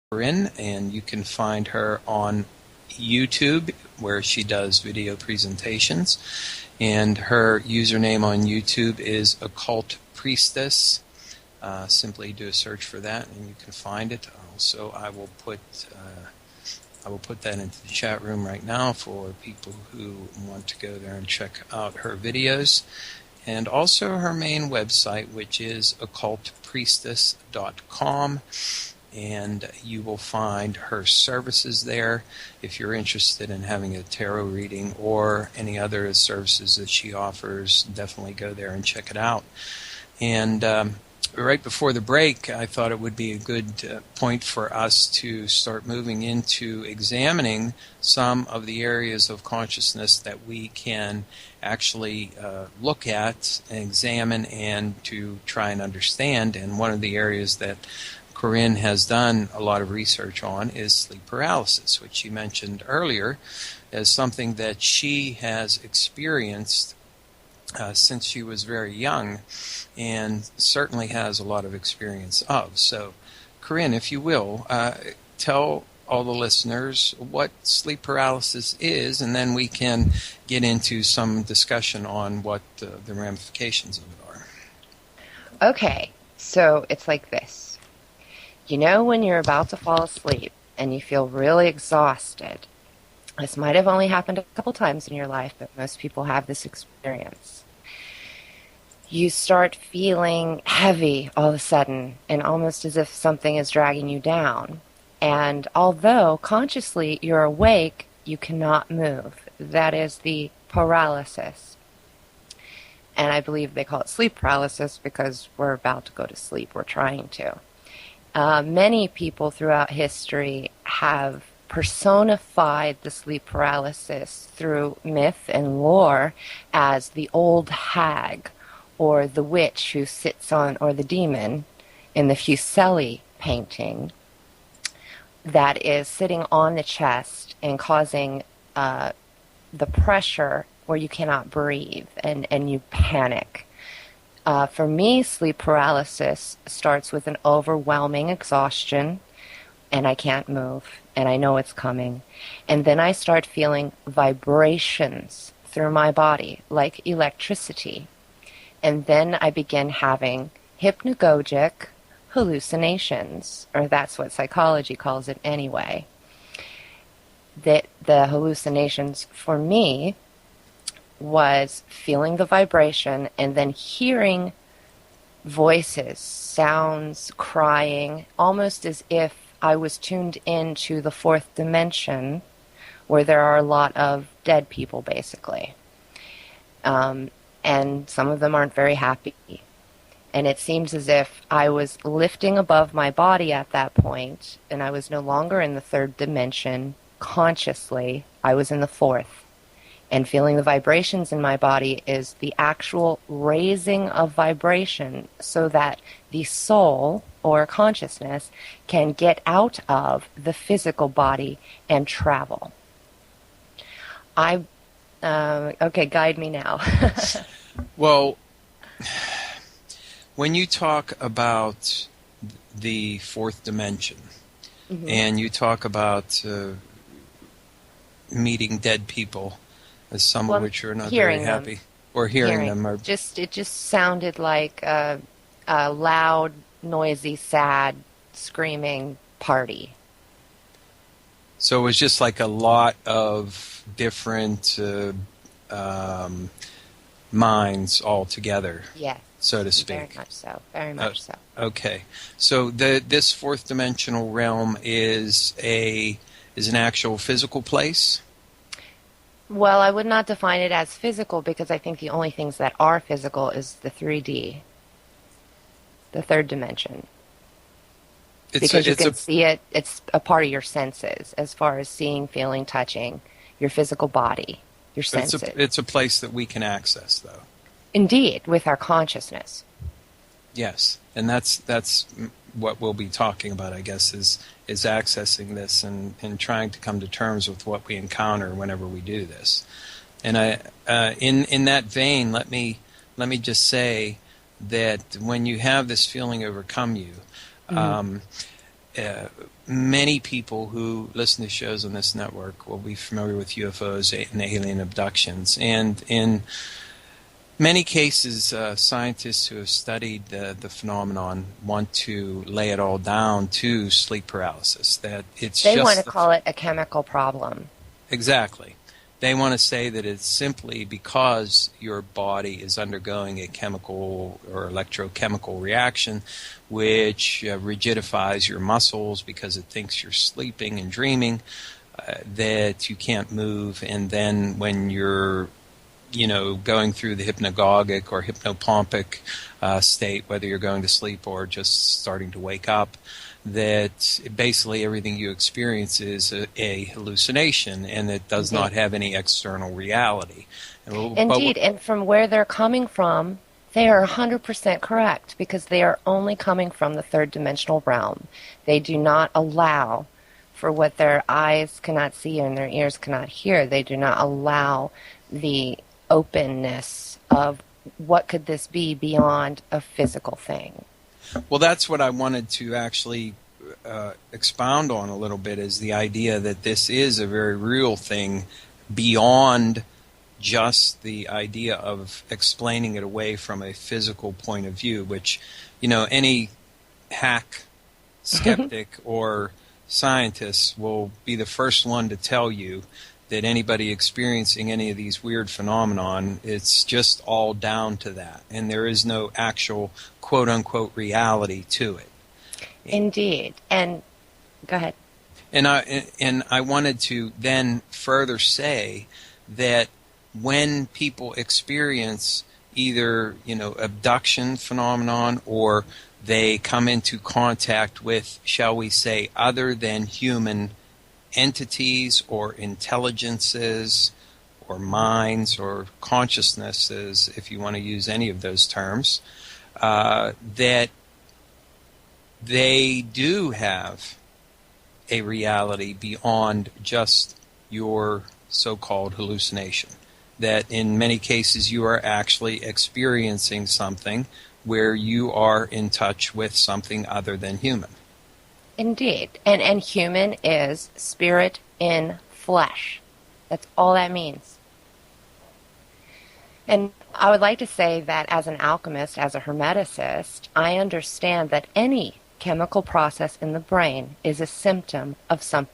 Corinne, and you can find her on YouTube where she does video presentations. And her username on YouTube is Occult Priestess. Simply do a search for that and you can find it. Also, I will put that into the chat room right now for people who want to go there and check out her videos. And also her main website, which is occultpriestess.com. And you will find her services there. If you're interested in having a tarot reading or any other services that she offers, definitely go there and check it out. And right before the break, I thought it would be a good point for us to start moving into examining some of the areas of consciousness that we can actually look at and examine and to try and understand. And one of the areas that Corinne has done a lot of research on is sleep paralysis, which she mentioned earlier as something that she has experienced since she was very young and certainly has a lot of experience of. So, Corinne, if you will, tell all the listeners what sleep paralysis is, and then we can get into some discussion on what the ramifications of it are. Okay, so it's like this. You know when you're about to fall asleep and you feel really exhausted. This might have only happened a couple times in your life, but most people have this experience. You start feeling heavy all of a sudden and almost as if something is dragging you down. And although consciously you're awake, you cannot move. That is the paralysis. And I believe they call it sleep paralysis because we're about to go to sleep. We're trying to. Many people throughout history have personified the sleep paralysis through myth and lore as the old hag or the witch who sits on, or the demon in the Fuseli painting that is sitting on the chest and causing the pressure where you cannot breathe and you panic. For me, sleep paralysis starts with an overwhelming exhaustion, and I can't move, and I know it's coming. And then I start feeling vibrations through my body, like electricity. And then I begin having hypnagogic hallucinations, or that's what psychology calls it anyway. That the hallucinations for me was feeling the vibration and then hearing voices, sounds, crying, almost as if I was tuned into the fourth dimension where there are a lot of dead people, basically. And some of them aren't very happy. And it seems as if I was lifting above my body at that point, and I was no longer in the third dimension consciously. I was in the fourth. And feeling the vibrations in my body is the actual raising of vibration so that the soul or consciousness can get out of the physical body and travel. Okay, guide me now. Well, when you talk about the fourth dimension, mm-hmm. and you talk about meeting dead people, some of which are not very happy, or hearing them, or it just sounded like a loud, noisy, sad, screaming party. So it was just like a lot of different minds all together. Yes. So to speak. Very much so. Very much so. Okay. So this fourth dimensional realm is an actual physical place? Well, I would not define it as physical because I think the only things that are physical is the 3D, the third dimension. Because you can see it, it's a part of your senses as far as seeing, feeling, touching, your physical body, your senses. It's a place that we can access, though. Indeed, with our consciousness. Yes, and that's what we'll be talking about, I guess, is accessing this and trying to come to terms with what we encounter whenever we do this. And in that vein, let me just say that when you have this feeling overcome you, many people who listen to shows on this network will be familiar with UFOs and alien abductions. And in many cases, scientists who have studied the phenomenon want to lay it all down to sleep paralysis. That it's They just want to call it a chemical problem. Exactly. They want to say that it's simply because your body is undergoing a chemical or electrochemical reaction which rigidifies your muscles because it thinks you're sleeping and dreaming, that you can't move, and then when you're going through the hypnagogic or hypnopompic state, whether you're going to sleep or just starting to wake up, that basically everything you experience is a hallucination, and it does not have any external reality. Indeed, and from where they're coming from, they are 100% correct, because they are only coming from the third dimensional realm. They do not allow for what their eyes cannot see and their ears cannot hear. They do not allow the openness of what could this be beyond a physical thing. Well, that's what I wanted to actually expound on a little bit, is the idea that this is a very real thing beyond just the idea of explaining it away from a physical point of view, which, any hack skeptic or scientist will be the first one to tell you that anybody experiencing any of these weird phenomenon, it's just all down to that, and there is no actual quote-unquote reality to it. Indeed. And go ahead. And I wanted to then further say that when people experience either abduction phenomenon, or they come into contact with, shall we say, other than human entities or intelligences or minds or consciousnesses, if you want to use any of those terms, that they do have a reality beyond just your so-called hallucination. That in many cases you are actually experiencing something where you are in touch with something other than human. Indeed. And human is spirit in flesh. That's all that means. And I would like to say that as an alchemist, as a hermeticist, I understand that any chemical process in the brain is a symptom of something